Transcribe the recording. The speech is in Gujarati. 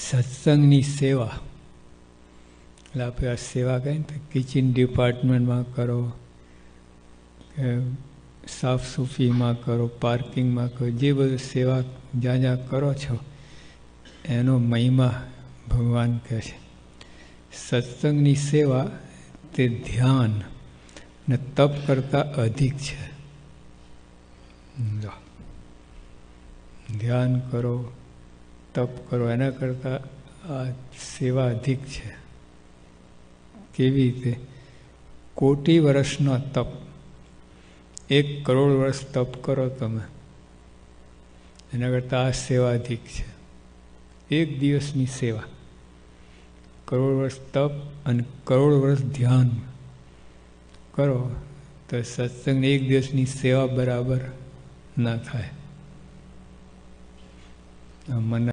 સત્સંગની સેવા એટલે આપણે આ સેવા કહીએ ને તો કિચન ડિપાર્ટમેન્ટમાં કરો કે સાફ સફાઈમાં કરો, પાર્કિંગમાં કરો, જે બધું સેવા જ્યાં જ્યાં કરો છો એનો મહિમા ભગવાન કહે છે. સત્સંગની સેવા તે ધ્યાન ને તપ કરતાં અધિક છે. ધ્યાન કરો, તપ કરો, એના કરતાં આ સેવા અધિક છે. કેવી રીતે? કોટી વર્ષનો તપ, 1 કરોડ વર્ષ તપ કરો તમે, એના કરતાં આ સેવા અધિક છે. 1 દિવસની સેવા, કરોડ વર્ષ તપ અને કરોડ વર્ષ ધ્યાન કરો તો સત્સંગની 1 દિવસની સેવા બરાબર ના થાય. મને